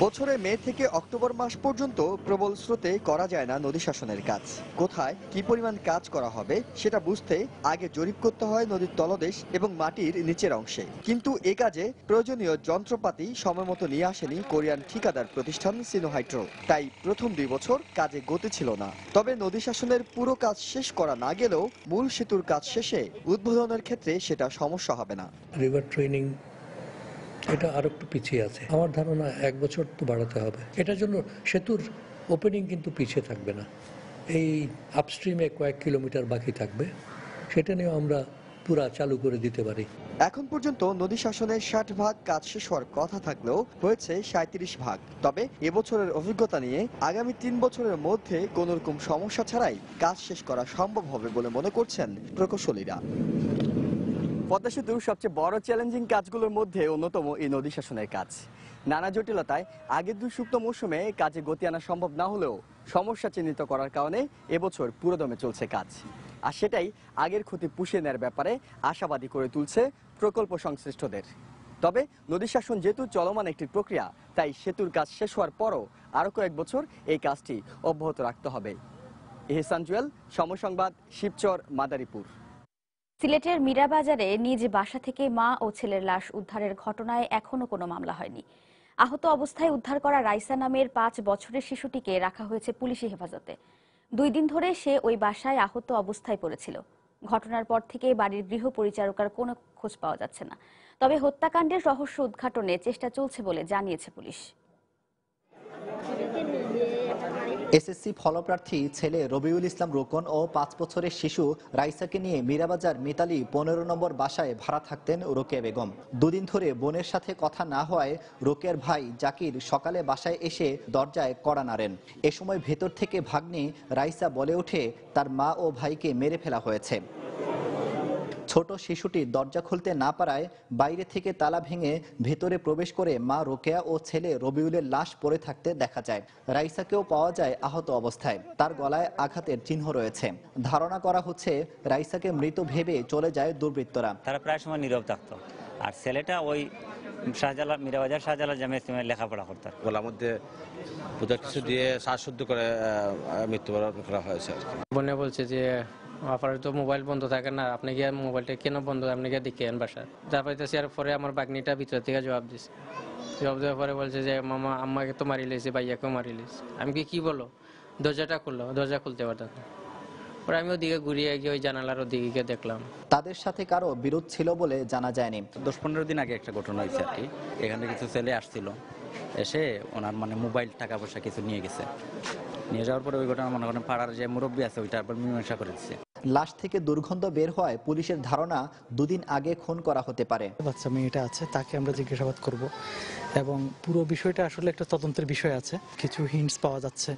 [SPEAKER 29] বছরে মে থেকে অক্টোবর মাস পর্যন্ত প্রবল স্রোতে করা যায় না নদী শাসনের কাজ। কোথায় কি পরিমাণ কাজ করা হবে সেটা বুঝতে আগে জরিপ করতে হয় নদীর তলদেশ এবং মাটির নিচের অংশে। কিন্তু এ কাজে প্রয়োজনীয় যন্ত্রপাতি সময় মতো নিয়ে আসেনি কোরিয়ান ঠিকাদার প্রতিষ্ঠান সিনোহাইড্রো। তাই প্রথম 2 বছর কাজে গতি ছিল না। তবে নদী শাসনের পুরো কাজ শেষ করা না গেলেও মূল সেতুর কাজ শেষে উদ্বোধনের ক্ষেত্রে সেটা সমস্যা হবে না।
[SPEAKER 3] রিভার ট্রেনিং এটা আর একটু পিছিয়ে আছে। আমার ধারণা 1 বছর তো বাড়াতে হবে। এটার জন্য সেতুর ওপেনিং কিন্তু পিছিয়ে থাকবে না, এই আপস্ট্রিমে কয়েক কিলোমিটার বাকি থাকবে, সেটা নিয়ে আমরা পুরা চালু করে দিতে পারি।
[SPEAKER 29] এখন পর্যন্ত নদী শাসনের 60 ভাগ কাজ শেষ হওয়ার কথা থাকলেও হয়েছে 37 ভাগ। তবে এবছরের অভিজ্ঞতা নিয়ে আগামী 3 বছরের মধ্যে কোন রকম সমস্যা ছাড়াই কাজ শেষ করা সম্ভব হবে বলে মনে করছেন প্রকৌশলীরা। পদ্মা সেতুর সবচেয়ে বড় চ্যালেঞ্জিং কাজগুলোর মধ্যে অন্যতম এই নদী শাসনের কাজ। নানা জটিলতায় আগের 2 শুকনো মৌসুমে কাজে গতি আনা সম্ভব না হলেও সমস্যা চিহ্নিত করার কারণে এবছর পুরোদমে চলছে কাজ। আর সেটাই আগের ক্ষতি পুষিয়ে নেওয়ার ব্যাপারে আশাবাদী করে তুলছে প্রকল্প সংশ্লিষ্টদের। তবে নদী শাসন যেহেতু চলমান একটি প্রক্রিয়া, তাই সেতুর কাজ শেষ হওয়ার পরও আরও কয়েক বছর এই কাজটি অব্যাহত রাখতে হবে। এহসান জুয়েল, সময় সংবাদ, শিবচর, মাদারীপুর।
[SPEAKER 1] সিলেটের মীরাবাজারে নিজ বাসা থেকে মা ও ছেলের লাশ উদ্ধারের ঘটনায় এখনো কোনো মামলা হয়নি। আহত অবস্থায় উদ্ধার করা রাইসা নামের 5 বছরের শিশুটিকে রাখা হয়েছে পুলিশি হেফাজতে। 2 দিন ধরে সে ওই বাসায় আহত অবস্থায় পড়েছিল। ঘটনার পর থেকে বাড়ির গৃহ পরিচারিকার কোনো খোঁজ পাওয়া যাচ্ছে না। তবে হত্যাকাণ্ডের রহস্য উদ্ঘাটনে চেষ্টা চলছে বলে জানিয়েছে পুলিশ।
[SPEAKER 4] এসএসসি ফলপ্রার্থী ছেলে রবিউল ইসলাম রোকন ও 5 বছরের শিশু রাইসাকে নিয়ে মীরাবাজার মিতালি 15 নম্বর বাসায় ভাড়া থাকতেন রোকেয়া বেগম। 2 দিন ধরে বোনের সাথে কথা না হওয়ায় রোকেয়ার ভাই জাকির সকালে বাসায় এসে দরজায় কড়া নাড়েন। এ সময় ভেতর থেকে ভাগ্নি রাইসা বলে ওঠে তার মা ও ভাইকে মেরে ফেলা হয়েছে। ছোট শিশুটি দরজা খুলতে না পারায় বাইরে থেকে তালা ভেঙে ভেতরে প্রবেশ করে মা রোকেয়া ও ছেলে রবিউলের লাশ পড়ে থাকতে দেখা যায়। রাইসাকেও পাওয়া যায় আহত অবস্থায়, তার গলায় আঘাতের চিহ্ন রয়েছে। ধারণা করা হচ্ছে রাইসাকে মৃত ভেবে চলে যায় দুর্বৃত্তরা।
[SPEAKER 5] তারা প্রায় সময় নীরব থাকতো, আর ছেলেটা ওই শাহজালাল মীরাবাজার শাহজালাল জামিয়া ইসলামিয়ায় লেখাপড়া করতো।
[SPEAKER 6] গলার মধ্যে বোধহয় কিছু দিয়ে শ্বাসরুদ্ধ করে মৃত্যুবরণ করা হয়েছে।
[SPEAKER 7] বোনে বলছে যে আপনার তো মোবাইল বন্ধ থাকে না, আপনি গিয়ে মোবাইলটা কেন বন্ধ, আপনি গিয়ে দেখে আন বাসায়। তারপরে পরে আমার বাগনিটা ভিতর থেকে জবাব দিচ্ছে। জবাব দেওয়ার পরে বলছে যে মামা আম্মাকে তো মারি লেছে, ভাইয়াকেও মারি লেছে। আমি কি বলো, দরজাটা খুললো, দরজা খুলতে পারতাম না। পরে আমি ওদিকে ঘুরিয়ে গিয়ে ওই জানালার ওদিকে গিয়ে দেখলাম।
[SPEAKER 4] তাদের সাথে কারো বিরোধ ছিল বলে জানা যায়নি।
[SPEAKER 5] 10-15 দিন আগে একটা ঘটনা হয়েছে আর কি। এখানে কিছু ছেলে আসছিল, এসে ওনার মোবাইল টাকা পয়সা কিছু নিয়ে গেছে। নিয়ে যাওয়ার পরে ওই ঘটনা মনে করেন পাড়ার যে মুরব্বী আছে ওইটা আবার মীমাংসা করে দিচ্ছে।
[SPEAKER 4] লাশ থেকে দুর্গন্ধ বের হয় পুলিশের ধারণা 2 দিন আগে খুন করা হতে পারে।
[SPEAKER 9] বাচ্চা মেয়েটা আছে, তাকে আমরা জিজ্ঞাসাবাদ করব এবং পুরো বিষয়টা আসলে একটা তদন্তের বিষয় আছে। কিছু হিন্টস পাওয়া যাচ্ছে,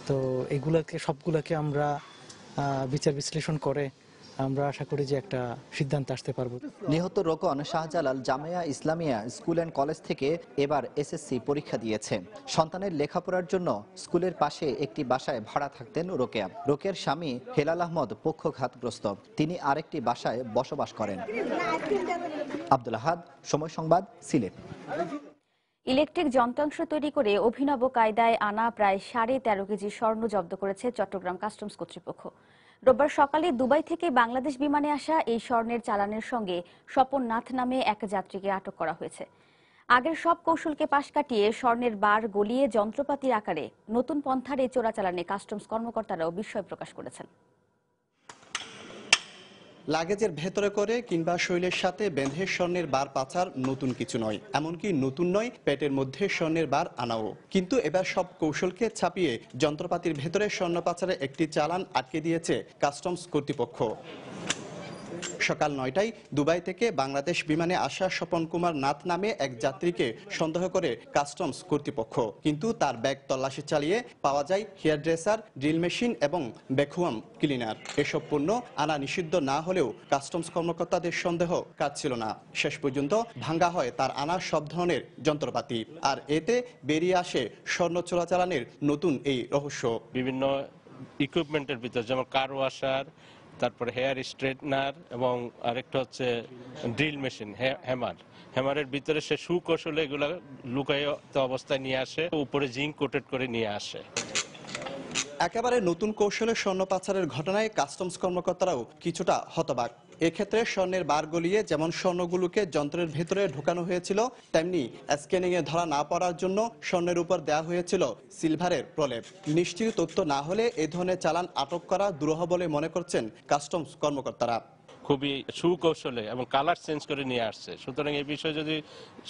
[SPEAKER 9] তো সবগুলোকে আমরা বিচার বিশ্লেষণ করে আমরা আশা করি যে একটা সিদ্ধান্ত আসতে পারবো।
[SPEAKER 4] নিহত Rokon Shahjalal Jamia Islamia school and college থেকে এবার এসএসসি পরীক্ষা দিয়েছে। সন্তানের লেখাপড়ার জন্য স্কুলের পাশে একটি বাসায় ভাড়া থাকতেন রোকেয়া। রোকেয়ার স্বামী হেলাল আহমদ পক্ষঘাতগ্রস্ত, তিনি আরেকটি বাসায় বসবাস করেন। আব্দুল আহাদ, সময় সংবাদ, সিলেট।
[SPEAKER 1] ইলেকট্রিক যন্ত্রাংশ তৈরি করে অভিনব কায়দায় আনা প্রায় 13.5 কেজি স্বর্ণ জব্দ করেছে চট্টগ্রাম কাস্টমস কর্তৃপক্ষ। রোববার সকালে দুবাই থেকে বাংলাদেশ বিমানে আসা এই স্বর্ণের চালানের সঙ্গে স্বপন নাথ নামে এক যাত্রীকে আটক করা হয়েছে। আগের সব কৌশলকে পাশ কাটিয়ে স্বর্ণের বার গলিয়ে যন্ত্রপাতির আকারে নতুন পন্থার এই চোরাচালানে কাস্টমস কর্মকর্তারাও বিস্ময় প্রকাশ করেছেন।
[SPEAKER 10] লাগেজের ভেতরে করে কিংবা শৈলের সাথে বেঁধে স্বর্ণের বার পাচার নতুন কিছু নয়, এমনকি নতুন নয় পেটের মধ্যে স্বর্ণের বার আনাও। কিন্তু এবার সব কৌশলকে ছাপিয়ে যন্ত্রপাতির ভেতরে স্বর্ণ পাচারে একটি চালান আটকে দিয়েছে কাস্টমস কর্তৃপক্ষ। সকাল 9টায় দুবাই থেকে বাংলাদেশ বিমানে আসা স্বপন কুমার নাথ নামে এক যাত্রীকে সন্দেহ করে কাস্টমস কর্তৃপক্ষ, কিন্তু তার ব্যাগ তল্লাশি চালিয়ে পাওয়া যায় হেয়ার ড্রেসার, ড্রিল মেশিন এবং ভ্যাকুয়াম ক্লিনার। এসব পণ্য আনা নিষিদ্ধ না হলেও কাস্টমস কর্মকর্তাদের সন্দেহ কাটছিল না। শেষ পর্যন্ত ভাঙ্গা হয় তার আনা সব ধরনের যন্ত্রপাতি, আর এতে বেরিয়ে আসে স্বর্ণ চোরাচালানের নতুন এই রহস্য।
[SPEAKER 8] বিভিন্ন ইকুইপমেন্টের ভিতর যেমন কার ওয়াশার, তারপরে হেয়ার স্ট্রেটনার এবং আরেকটা হচ্ছে ড্রিল মেশিন, হ্যামারের ভিতরে সে সুকৌশলে এগুলো লুকায়িত অবস্থায় নিয়ে আসে, উপরে জিঙ্ক কোটেড করে নিয়ে আসে।
[SPEAKER 10] একেবারে নতুন কৌশলে স্বর্ণ পাচারের ঘটনায় কাস্টমস কর্মকর্তারাও কিছুটা হতবাক। এক্ষেত্রে স্বর্ণের বার গলিয়ে যেমন স্বর্ণগুলোকে যন্ত্রের ভেতরে ঢোকানো হয়েছিল, তেমনি স্ক্যানিং এ ধরা না পড়ার জন্য স্বর্ণের উপর দেওয়া হয়েছিল সিলভারের প্রলেপ। নিশ্চিত তথ্য না হলে এই ধরনের চালান আটক করা দুরূহ বলে মনে করছেন কাস্টমস কর্মকর্তারা।
[SPEAKER 8] খুবই সুকৌশলে এবং কালার চেঞ্জ করে নিয়ে আসছে। সুতরাং এই বিষয়ে যদি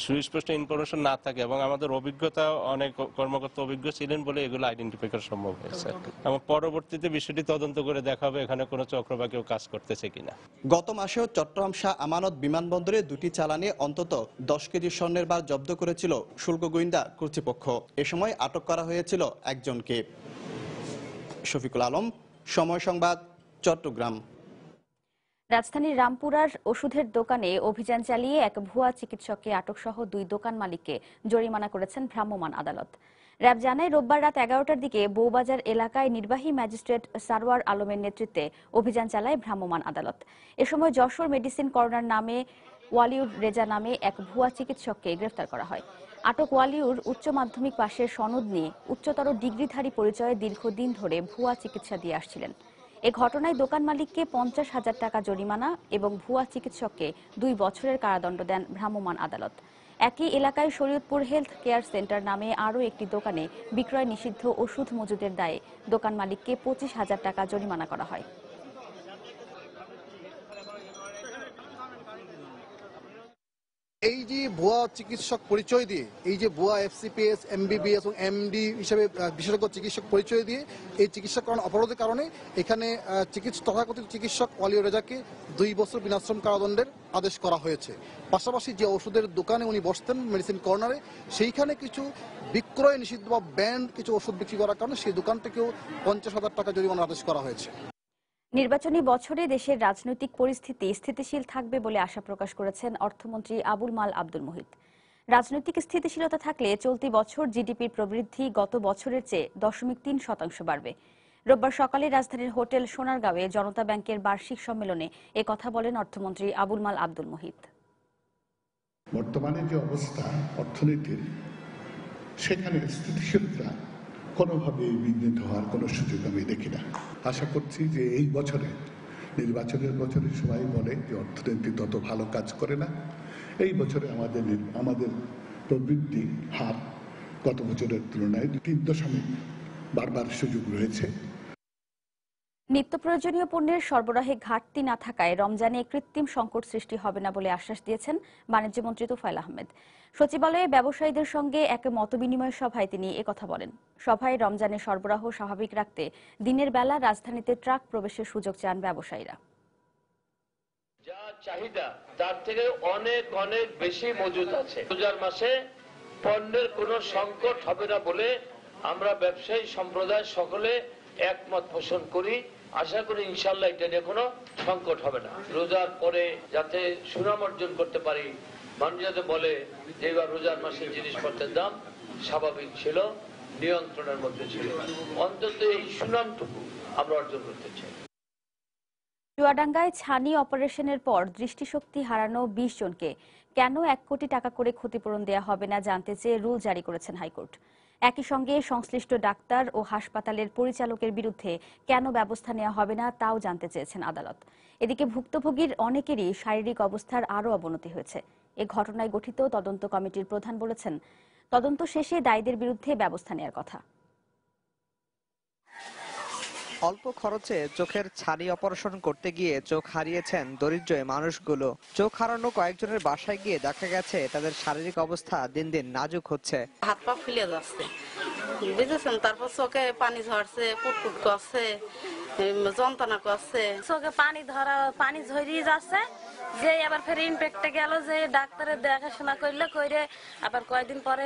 [SPEAKER 8] সুস্পষ্ট ইনফরমেশন না থাকে এবং আমাদের অভিজ্ঞতা, অনেক কর্মকর্তা অভিজ্ঞ ছিলেন বলে এগুলো আইডেন্টিফাই করা সম্ভব হয়েছে এবং পরবর্তীতে বিষয়টি তদন্ত করে দেখা হবে এখানে কোনো চক্র বা কেউ কাজ করতেছে কিনা।
[SPEAKER 10] গত মাসেও চট্টগ্রাম শাহ আমানত বিমানবন্দরে দুটি চালানে অন্তত 10 কেজি স্বর্ণের বার জব্দ করেছিল শুল্ক গোয়েন্দা কর্তৃপক্ষ। এ সময় আটক করা হয়েছিল একজনকে। শফিকুল আলম, সময় সংবাদ, চট্টগ্রাম।
[SPEAKER 1] রাজধানীর রামপুরার ওষুধের দোকানে অভিযান চালিয়ে এক ভুয়া চিকিৎসককে আটক সহ 2 দোকান মালিককে জরিমানা করেছেন ভ্রাম্যমাণ আদালত। র্যাব জানায় রোববার রাত 11টার দিকে বউবাজার এলাকায় নির্বাহী ম্যাজিস্ট্রেট সারওয়ার আলমের নেতৃত্বে অভিযান চালায় ভ্রাম্যমাণ আদালত। এ সময় যশোর মেডিসিন কর্নার নামে ওয়ালিউর রেজা নামে এক ভুয়া চিকিৎসককে গ্রেফতার করা হয়। আটক ওয়ালিউর উচ্চ মাধ্যমিক পাশের সনদ নিয়ে উচ্চতর ডিগ্রিধারী পরিচয়ে দীর্ঘদিন ধরে ভুয়া চিকিৎসা দিয়ে আসছিলেন। এ ঘটনায় দোকান মালিককে 50,000 টাকা জরিমানা এবং ভুয়া চিকিৎসককে 2 বছরের কারাদণ্ড দেন ভ্রাম্যমাণ আদালত। একই এলাকায় শরীয়তপুর হেলথ কেয়ার সেন্টার নামে আরও একটি দোকানে বিক্রয় নিষিদ্ধ ওষুধ মজুদের দায়ে দোকান মালিককে 25,000 টাকা জরিমানা করা হয়।
[SPEAKER 11] এই যে ভুয়া চিকিৎসক পরিচয় দিয়ে, এই যে ভুয়া FCPS, MBBS এবং MD হিসেবে বিশেষজ্ঞ চিকিৎসক পরিচয় দিয়ে এই চিকিৎসাকরণ অপরাধের কারণে এখানে তথাকথিত চিকিৎসক ওয়ালিউর রেজাকে 2 বছর বিনাশ্রম কারাদণ্ডের আদেশ করা হয়েছে। পাশাপাশি যে ওষুধের দোকানে উনি বসতেন মেডিসিন কর্নারে, সেইখানে কিছু বিক্রয় নিষিদ্ধ বা ব্যান্ড কিছু ওষুধ বিক্রি করার কারণে সেই দোকানটিকেও 50,000 টাকা জরিমানার আদেশ করা হয়েছে।
[SPEAKER 1] নির্বাচনী বছরে দেশের রাজনৈতিক পরিস্থিতি স্থিতিশীল থাকবে বলে আশা প্রকাশ করেছেন অর্থমন্ত্রী আবুল মাল আব্দুল মুহিত। রাজনৈতিক স্থিতিশীলতা থাকলে চলতি বছর জিডিপির প্রবৃদ্ধি গত বছরের চেয়ে 0.3% বাড়বে। রোববার সকালে রাজধানীর হোটেল সোনারগাঁওয়ে জনতা ব্যাংকের বার্ষিক সম্মেলনে এ কথা বলেন অর্থমন্ত্রী আবুল মাল আব্দুল মুহিত।
[SPEAKER 12] বর্তমানে যে অবস্থা অর্থনীতির, সেখানে স্থিতিশীলতা কোনোভাবে বিঘ্নিত হওয়ার কোনো সুযোগ আমি দেখি না। আশা করছি যে এই বছরে, নির্বাচনের বছরে সবাই বলে যে অর্থনীতি তত ভালো কাজ করে না, এই বছরে আমাদের প্রবৃদ্ধি হার গত বছরের তুলনায় 3% বাড়বার সুযোগ রয়েছে।
[SPEAKER 1] নিত্য প্রয়োজনীয় পণ্যের সরবরাহে ঘাটতি না থাকায় রমজানে কৃত্রিম সংকট সৃষ্টি হবে না বলে আশ্বাস দিয়েছেন বাণিজ্যমন্ত্রী তোফায়েল আহমেদ। সচিবালয়ে ব্যবসায়ীদের সঙ্গে এক মতবিনিময় সভায় তিনি একথা বলেন। সভায় রমজানের সরবরাহ স্বাভাবিক রাখতে দিনের বেলা রাজধানীতে ট্রাক প্রবেশের সুযোগ চান ব্যবসায়ীরা।
[SPEAKER 13] যা চাহিদা তার থেকে অনেক অনেক বেশি মজুদ আছে। রোজার মাসে পণ্যের কোনো সংকট হবে না বলে আমরা ব্যবসায়ী সম্প্রদায় সকলে একমত পোষণ করি। আশা করি ইনশাআল্লাহ এটা নিয়ে কোনো সংকট হবে না। রোজার পরে যাতে সুনাম অর্জন করতে পারি, মানুষ যাতে বলে যে এবার রোজার মাসে জিনিসপত্রের দাম স্বাভাবিক ছিল, নিয়ন্ত্রণের মধ্যে ছিল, অন্তত এই সুনামটুকু আমরা অর্জন করতে চাই।
[SPEAKER 1] চুয়াডাঙ্গায় ছানি অপারেশনের পর দৃষ্টিশক্তি হারানো 20 জনকে কেন 1 কোটি টাকা করে ক্ষতিপূরণ দেওয়া হবে না জানতে চেয়ে রুল জারি করেছেন হাইকোর্ট। একই সঙ্গে সংশ্লিষ্ট ডাক্তার ও হাসপাতালের পরিচালকের বিরুদ্ধে কেন ব্যবস্থা নেওয়া হবে না তাও জানতে চেয়েছেন আদালত। এদিকে ভুক্তভোগীর অনেকেরই শারীরিক অবস্থার আরও অবনতি হয়েছে। এ ঘটনায় গঠিত তদন্ত কমিটির প্রধান বলেছেন, তদন্ত শেষে দায়ীদের বিরুদ্ধে ব্যবস্থা নেওয়ার কথা।
[SPEAKER 19] অল্প খরচে চোখের ছানি অপারেশন করতে গিয়ে চোখ হারিয়েছেন দরিদ্র মানুষগুলো। চোখ হারানো কয়েকজনের বাসায় গিয়ে দেখা গেছে তাদের শারীরিক অবস্থা দিন দিন নাজুক হচ্ছে।
[SPEAKER 14] হাত পা ফুলে যাচ্ছে, বুঝেছেন, তারপর চোখে পানি ঝরছে, পুটপুট করছে, যন্ত্রণা করছে, চোখে পানি ধরা, পানি ঝরিয়ে যাচ্ছে, যে আবার ফের ইনফেক্টে গেল, যে ডাক্তারের দেখাশোনা করলে করে আবার কয়েকদিন পরে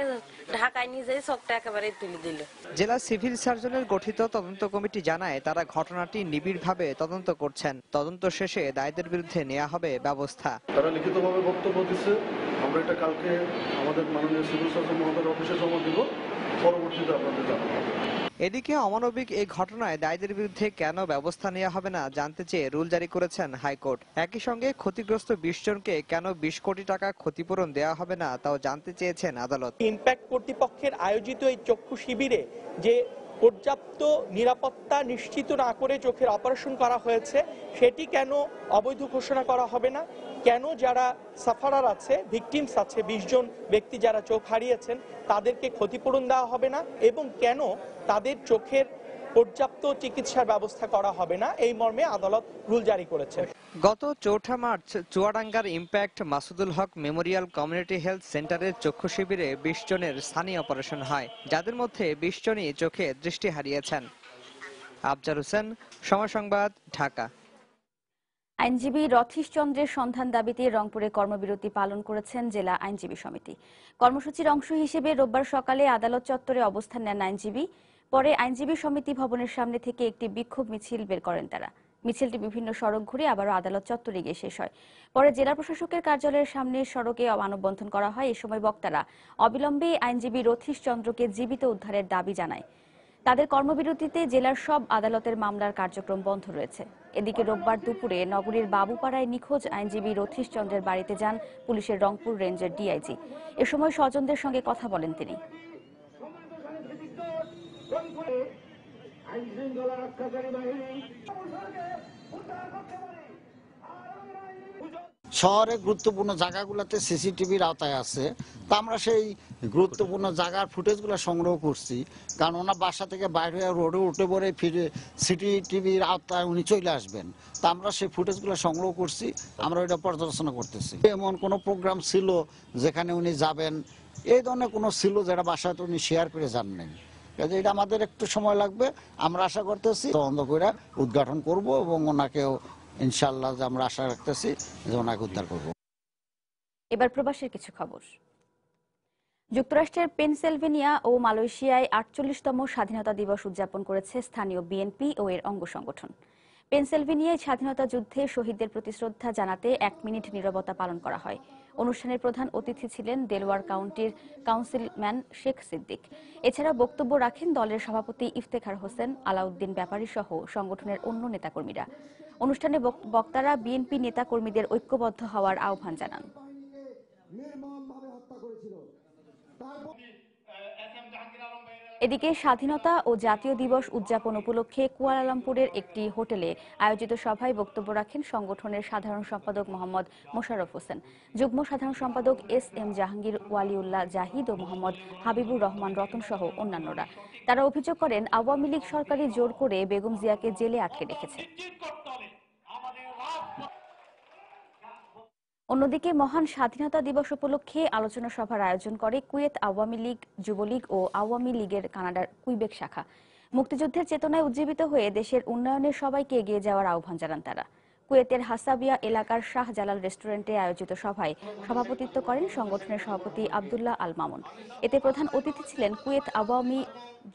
[SPEAKER 14] ঢাকায় নিয়ে যেয়ে চোখটা একেবারে তুলে দিল।
[SPEAKER 19] জেলা সিভিল সার্জনের গঠিত তদন্ত কমিটি জানায় তারা ঘটনাটি নিবিড়ভাবে তদন্ত করছেন। তদন্ত শেষে দায়ীদের বিরুদ্ধে নেওয়া হবে ব্যবস্থা।
[SPEAKER 15] তারা লিখিতভাবে বক্তব্য দিচ্ছে, আমরা এটা কালকে আমাদের মাননীয় সিভিল সার্জন মহোদয়ের অফিসে জমা দিব, পরবর্তীতে আপনাদের জানাবো।
[SPEAKER 19] এদিকে অমানবিক এই ঘটনায় দায়ীদের বিরুদ্ধে কেন ব্যবস্থা নেওয়া হবে না জানতে চেয়ে রুল জারি করেছেন হাইকোর্ট। একই সঙ্গে ক্ষতিগ্রস্ত 20 জনকে কেন 20 কোটি টাকা ক্ষতিপূরণ দেওয়া হবে না তাও জানতে চেয়েছেন আদালত।
[SPEAKER 16] ইমপ্যাক্ট কর্তৃপক্ষের আয়োজিত এই চক্ষু শিবিরে যে পর্যাপ্ত নিরাপত্তা নিশ্চিত না করে চোখের অপারেশন করা হয়েছে, সেটি কেন অবৈধ ঘোষণা করা হবে না? কেন যারা সাফারার আছে, ভিকটিমস আছে, 20 জন ব্যক্তি যারা চোখ হারিয়েছেন তাদেরকে ক্ষতিপূরণ দেওয়া হবে না? এবং কেন তাদের চোখের পর্যাপ্ত চিকিৎসার ব্যবস্থা করা হবে না? এই মর্মে আদালত রুল জারি করেছে।
[SPEAKER 19] গত 4 মার্চ চুয়াডাঙ্গার ইমপ্যাক্ট মাসুদুল হক মেমোরিয়াল কমিউনিটি হেলথ সেন্টারের চক্ষু শিবিরে 20 জনের স্থানীয় অপারেশন হয়, যাদের মধ্যে 20 জনই চোখে দৃষ্টি হারিয়েছেন। আফজার হোসেন, সময় সংবাদ, ঢাকা।
[SPEAKER 1] আইনজীবী রথীশ চন্দ্রের সন্ধান দাবিতে রংপুরে কর্মবিরতি পালন করেছেন জেলা আইনজীবী সমিতি। কর্মসূচির অংশ হিসেবে রোববার সকালে আদালত চত্বরে অবস্থান নেন আইনজীবী। পরে আইনজীবী সমিতি ভবনের সামনে থেকে একটি বিক্ষোভ মিছিল বের করেন তারা। মিছিলটি বিভিন্ন সড়ক ঘুরে আবারও আদালত চত্বরে গিয়ে শেষ হয়। পরে জেলা প্রশাসকের কার্যালয়ের সামনে সড়কে মানববন্ধন করা হয়। এ সময় বক্তারা অবিলম্বে আইনজীবী রথীশ চন্দ্রকে জীবিত উদ্ধারের দাবি জানায়। তাদের কর্মবিরতিতে জেলার সব আদালতের মামলার কার্যক্রম বন্ধ রয়েছে। এদিকে রোববার দুপুরে নগরীর বাবুপাড়ায় নিখোঁজ আইনজীবী রথীশ চন্দ্রের বাড়িতে যান পুলিশের রংপুর রেঞ্জের ডিআইজি। এ সময় স্বজনদের সঙ্গে কথা বলেন তিনি।
[SPEAKER 17] শহরের গুরুত্বপূর্ণ জায়গাগুলোতে সিসিটিভির আওতায় আছে, তা আমরা সেই গুরুত্বপূর্ণ জায়গার ফুটেজগুলো সংগ্রহ করছি, কারণ ওনার বাসা থেকে বাইরে হয়ে রোডে উঠে পড়ে ফিরে সিসিটিভির আওতায় উনি চলে আসবেন, তা আমরা সেই ফুটেজগুলো সংগ্রহ করছি, আমরা ওইটা পর্যালোচনা করতেছি। এমন কোনো প্রোগ্রাম ছিল যেখানে উনি যাবেন, এই ধরনের কোনো ছিল যেটা বাসাতে উনি শেয়ার করে জানেন। কাজে এটা আমাদের একটু সময় লাগবে, আমরা আশা করতেছি তদন্ত করে উদ্ঘাটন করব এবং ওনাকেও ইনশাআল্লাহ যে আমরা আশা রাখতেছি যে ওনাকে উদ্ধার করব।
[SPEAKER 1] এবার প্রবাসের কিছু খবর। যুক্তরাষ্ট্রের পেনসিলভেনিয়া ও মালয়েশিয়ায় 48তম স্বাধীনতা দিবস উদযাপন করেছে স্থানীয় বিএনপি ও এর অঙ্গ সংগঠন। পেনসিলভেনিয়ায় স্বাধীনতা যুদ্ধে শহীদদের প্রতি শ্রদ্ধা জানাতে 1 মিনিট নীরবতা পালন করা হয়। অনুষ্ঠানের প্রধান অতিথি ছিলেন দেলওয়ার কাউন্টির কাউন্সিলম্যান শেখ সিদ্দিক। এছাড়া বক্তব্য রাখেন দলের সভাপতি ইফতেখার হোসেন, আলাউদ্দিন ব্যাপারী সহ সংগঠনের অন্য নেতাকর্মীরা। অনুষ্ঠানে বক্তারা বিএনপি নেতাকর্মীদের ঐক্যবদ্ধ হওয়ার আহ্বান জানান। এদিকে স্বাধীনতা ও জাতীয় দিবস উদযাপন উপলক্ষে কুয়ালালামপুরের একটি হোটেলে আয়োজিত সভায় বক্তব্য রাখেন সংগঠনের সাধারণ সম্পাদক মোহাম্মদ মোশাররফ হোসেন, যুগ্ম সাধারণ সম্পাদক এস.এম. জাহাঙ্গীর ওয়ালিউল্লাহ জাহিদ ও মোহাম্মদ হাবিবুর রহমান রতন সহ অন্যান্যরা। তারা অভিযোগ করেন আওয়ামী লীগ সরকারই জোর করে বেগম জিয়াকে জেলে আটকে রেখেছে। অন্যদিকে মহান স্বাধীনতা দিবস উপলক্ষে আলোচনা সভার আয়োজন করে কুয়েত আওয়ামী লীগ, যুবলীগ ও আওয়ামী লীগের কানাডার কুইবেক শাখা। মুক্তিযুদ্ধের চেতনায় উজ্জীবিত হয়ে দেশের উন্নয়নে সবাইকে এগিয়ে যাওয়ার আহ্বান জানান তারা। কুয়েতের হাসাবিয়া এলাকার শাহ জালাল রেস্টুরেন্টে আয়োজিত সভায় সভাপতিত্ব করেন সংগঠনের সভাপতি আব্দুল্লাহ আল মামুন। এতে প্রধান অতিথি ছিলেন কুয়েত আওয়ামী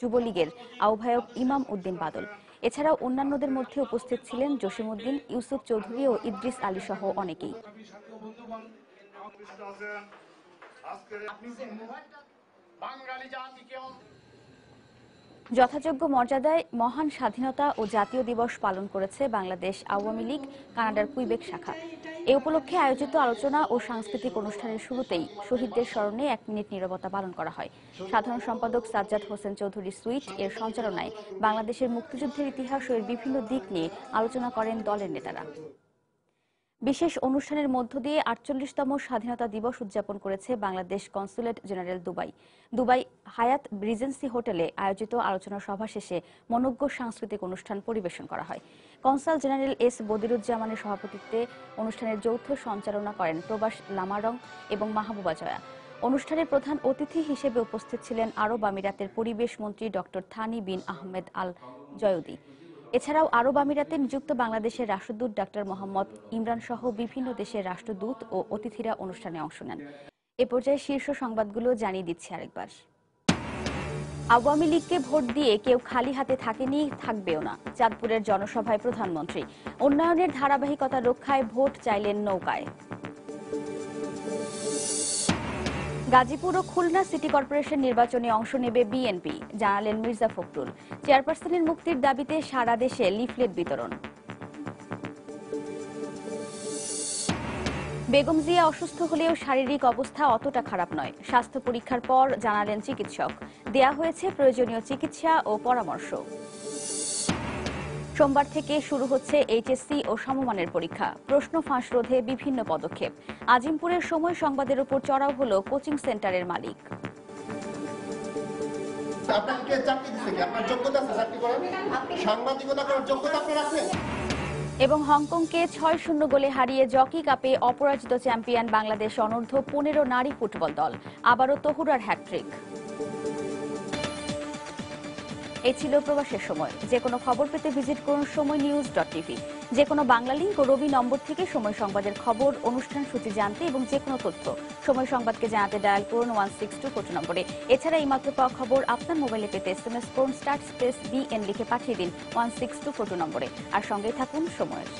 [SPEAKER 1] যুবলীগের আহ্বায়ক ইমাম উদ্দিন বাদল। এছাড়াও অন্যান্যদের মধ্যে উপস্থিত ছিলেন জসিমউদ্দিন, ইউসুফ চৌধুরী ও ইদ্রিস আলী সহ অনেকেই। যথাযোগ্য মর্যাদায় মহান স্বাধীনতা ও জাতীয় দিবস পালন করেছে বাংলাদেশ আওয়ামী লীগ কানাডার কুইবেক শাখা। এ উপলক্ষে আয়োজিত আলোচনা ও সাংস্কৃতিক অনুষ্ঠানের শুরুতেই শহীদদের স্মরণে 1 মিনিট নীরবতা পালন করা হয়। সাধারণ সম্পাদক সাজ্জাদ হোসেন চৌধুরী সুইট এর সঞ্চালনায় বাংলাদেশের মুক্তিযুদ্ধের ইতিহাস ও এর বিভিন্ন দিক নিয়ে আলোচনা করেন দলের নেতারা। বিশেষ অনুষ্ঠানের মধ্য দিয়ে 48তম স্বাধীনতা দিবস উদযাপন করেছে Bangladesh consulate general Dubai. Dubai হায়াত রিজেন্সি হোটেলে আয়োজিত আলোচনা সভা শেষে মনোজ্ঞ সাংস্কৃতিক অনুষ্ঠান পরিবেশন করা হয়। কনসাল জেনারেল এস বদিরুজ্জামানের সভাপতিত্বে অনুষ্ঠানের যৌথ সঞ্চালনা করেন প্রবাস লামারং এবং মাহবুবা জয়া। অনুষ্ঠানে প্রধান অতিথি হিসেবে উপস্থিত ছিলেন আরব আমিরাতের পরিবেশ মন্ত্রী ডক্টর থানি বিন আহমেদ আল জয়ুদি। এছাড়াও আরব আমিরাতে নিযুক্ত বাংলাদেশের রাষ্ট্রদূত ডাক্তার মোহাম্মদ ইমরান সহ বিভিন্ন দেশের রাষ্ট্রদূত ও অতিথিরা অনুষ্ঠানে অংশ নেন। এ পর্যায়ে শীর্ষ সংবাদগুলো জানিয়ে দিচ্ছি আরেকবার। আওয়ামী লীগকে ভোট দিয়ে কেউ খালি হাতে থাকেনি, থাকবেও না। চাঁদপুরের জনসভায় প্রধানমন্ত্রী উন্নয়নের ধারাবাহিকতা রক্ষায় ভোট চাইলেন নৌকায়। গাজীপুর ও খুলনা সিটি কর্পোরেশন নির্বাচনে অংশ নেবে বিএনপি, জানালেন মির্জা ফখরুল। চেয়ারপারসনের মুক্তির দাবিতে সারা দেশে লিফলেট বিতরণ। বেগম জিয়া অসুস্থ হলেও শারীরিক অবস্থা অতটা খারাপ নয়, স্বাস্থ্য পরীক্ষার পর জানালেন চিকিৎসক। দেয়া হয়েছে প্রয়োজনীয় চিকিৎসা ও পরামর্শ। সোমবার থেকে শুরু হচ্ছে এইচএসসি ও সমমানের পরীক্ষা। প্রশ্ন ফাঁস রোধে বিভিন্ন পদক্ষেপ। আজিমপুরের সময় সংবাদের উপর চড়াও হল কোচিং সেন্টারের মালিক। এবং হংকংকে ৬-০ গোলে হারিয়ে জকি কাপে অপরাজিত চ্যাম্পিয়ন বাংলাদেশ অনূর্ধ্ব ১৫ নারী ফুটবল দল। আবারও তহুরার হ্যাটট্রিক। এই ছিল প্রবাসের সময়। যে কোনো খবর পেতে ভিজিট করুন সময়নিউজ.tv। যে কোনো বাংলা লিংক ও রবি নম্বর থেকে সময় সংবাদের খবর, অনুষ্ঠান সূচি জানতে এবং যে কোনো তথ্য সময় সংবাদকে জানাতে ডায়াল করুন 162 নম্বরে। এছাড়া এই মাত্র পাওয়া খবর আপনার মোবাইলে পেতে SMS করুন *BN লিখে পাঠিয়ে দিন 162 নম্বরে। আর সঙ্গেই থাকুন সময়ের।